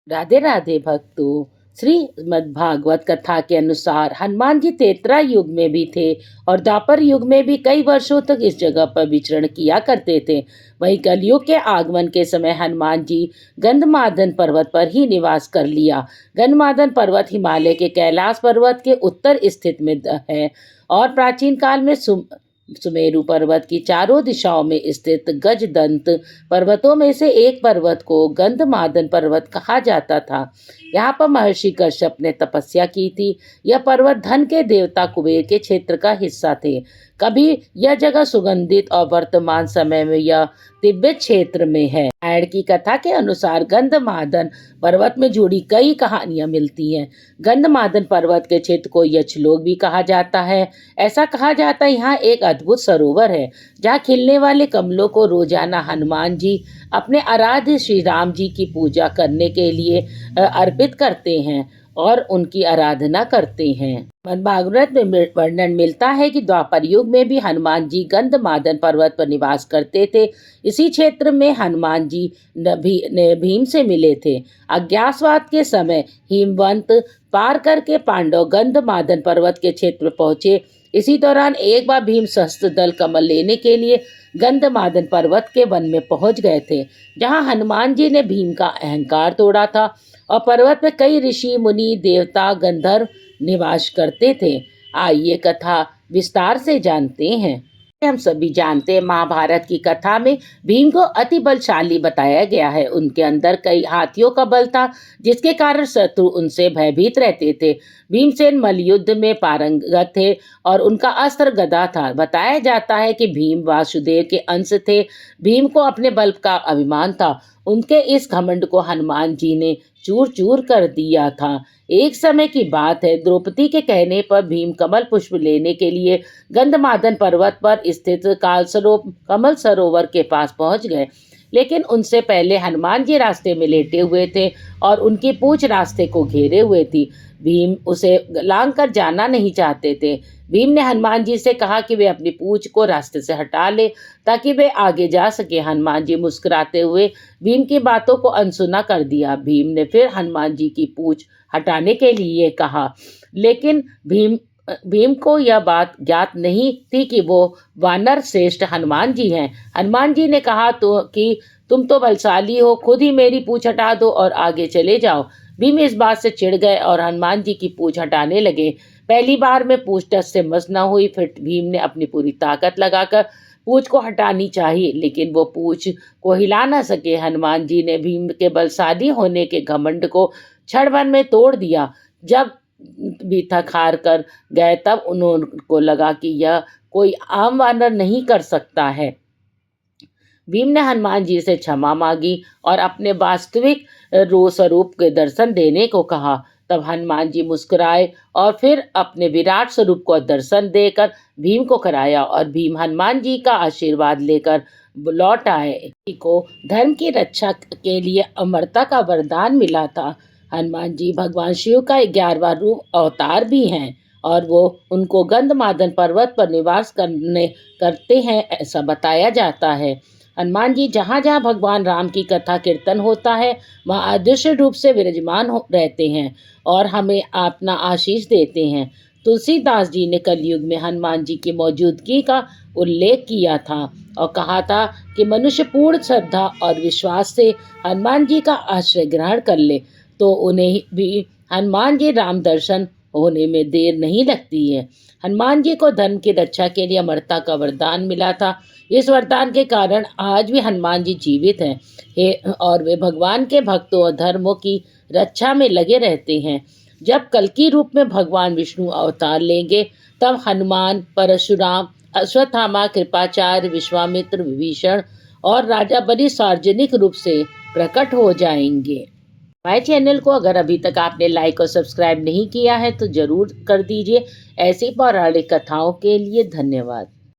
राधे राधे भक्तों। श्रीमद्भागवत कथा के अनुसार हनुमान जी त्रेता युग में भी थे और द्वापर युग में भी कई वर्षों तक इस जगह पर विचरण किया करते थे। वहीं कलयुग के आगमन के समय हनुमान जी गंधमादन पर्वत पर ही निवास कर लिया। गंधमादन पर्वत हिमालय के कैलाश पर्वत के उत्तर स्थित में है और प्राचीन काल में सुमेरु पर्वत की चारों दिशाओं में स्थित गजदंत पर्वतों में से एक पर्वत को गंधमादन पर्वत कहा जाता था। यहाँ पर महर्षि कश्यप ने तपस्या की थी। यह पर्वत धन के देवता कुबेर के क्षेत्र का हिस्सा थे। कभी यह जगह सुगंधित और वर्तमान समय में यह तिब्बत क्षेत्र में है। रामायण की कथा के अनुसार गंधमादन पर्वत में जुड़ी कई कहानियां मिलती हैं। गंधमादन पर्वत के क्षेत्र को यक्षलोक भी कहा जाता है। ऐसा कहा जाता है यहाँ एक अद्भुत सरोवर है जहाँ खिलने वाले कमलों को रोजाना हनुमान जी अपने आराध्य श्री राम जी की पूजा करने के लिए अर्पित करते हैं और उनकी आराधना करते हैं। भागवत में वर्णन मिलता है कि द्वापर युग में भी हनुमान जी गंधमादन पर्वत पर निवास करते थे। इसी क्षेत्र में हनुमान जी भीम से मिले थे। अज्ञातवास के समय हिमवंत पार करके पांडव गंधमादन पर्वत के क्षेत्र में पहुंचे। इसी दौरान एक बार भीम सहस्त्र दल कमल लेने के लिए गंधमादन पर्वत के वन में पहुंच गए थे, जहां हनुमान जी ने भीम का अहंकार तोड़ा था और पर्वत में कई ऋषि मुनि देवता गंधर्व निवास करते थे। आइए कथा विस्तार से जानते हैं। हम सभी जानते हैं महाभारत की कथा में भीम को अति बलशाली बताया गया है। उनके अंदर कई हाथियों का बल था जिसके कारण शत्रु उनसे भयभीत रहते थे। भीमसेन मल्लयुद्ध में पारंगत थे और उनका अस्त्र गदा था। बताया जाता है कि भीम वासुदेव के अंश थे। भीम को अपने बल का अभिमान था। उनके इस घमंड को हनुमान जी ने चूर चूर कर दिया था। एक समय की बात है, द्रौपदी के कहने पर भीम कमल पुष्प लेने के लिए गंधमादन पर्वत पर स्थित कमल सरोवर के पास पहुंच गए, लेकिन उनसे पहले हनुमान जी रास्ते में लेटे हुए थे और उनकी पूंछ रास्ते को घेरे हुए थी। भीम उसे लांघ कर जाना नहीं चाहते थे। भीम ने हनुमान जी से कहा कि वे अपनी पूंछ को रास्ते से हटा ले ताकि वे आगे जा सके। हनुमान जी मुस्कुराते हुए भीम की बातों को अनसुना कर दिया। भीम ने फिर हनुमान जी की पूंछ हटाने के लिए कहा, लेकिन भीम को यह बात ज्ञात नहीं थी कि वो वानर श्रेष्ठ हनुमान जी हैं। हनुमान जी ने कहा कि तुम तो बलशाली हो, खुद ही मेरी पूंछ हटा दो और आगे चले जाओ। भीम इस बात से चिढ़ गए और हनुमान जी की पूंछ हटाने लगे। पहली बार में पूंछ टस से मस न हुई। फिर भीम ने अपनी पूरी ताकत लगाकर पूंछ को हटानी चाहिए, लेकिन वो पूंछ को हिला न सके। हनुमान जी ने भीम के बलशाली होने के घमंड को क्षण भर में तोड़ दिया। जब भी थक हार कर गए तब उनको लगा कि यह कोई आम वानर नहीं कर सकता है। भीम ने हनुमान जी से क्षमा मांगी और अपने वास्तविक स्वरूप के दर्शन देने को कहा। तब हनुमान जी मुस्कुराए और फिर अपने विराट स्वरूप को दर्शन देकर भीम को कराया और भीम हनुमान जी का आशीर्वाद लेकर लौट आए। को धर्म की रक्षा के लिए अमरता का वरदान मिला था। हनुमान जी भगवान शिव का 11वां रूप अवतार भी हैं और वो उनको गंधमादन पर्वत पर निवास करते हैं, ऐसा बताया जाता है। हनुमान जी जहाँ जहाँ भगवान राम की कथा कीर्तन होता है वहाँ अदृश्य रूप से विराजमान रहते हैं और हमें अपना आशीष देते हैं। तुलसीदास जी ने कलयुग में हनुमान जी की मौजूदगी का उल्लेख किया था और कहा था कि मनुष्य पूर्ण श्रद्धा और विश्वास से हनुमान जी का आश्रय ग्रहण कर ले तो उन्हें भी हनुमान जी राम दर्शन होने में देर नहीं लगती है। हनुमान जी को धर्म की रक्षा के लिए अमरता का वरदान मिला था। इस वरदान के कारण आज भी हनुमान जी जीवित हैं और वे भगवान के भक्तों और धर्मों की रक्षा में लगे रहते हैं। जब कल्कि रूप में भगवान विष्णु अवतार लेंगे तब हनुमान, परशुराम, अश्वत्थामा, कृपाचार्य, विश्वामित्र, विभीषण और राजा बलि सार्वजनिक रूप से प्रकट हो जाएंगे। हमारे चैनल को अगर अभी तक आपने लाइक और सब्सक्राइब नहीं किया है तो ज़रूर कर दीजिए। ऐसी पौराणिक कथाओं के लिए धन्यवाद।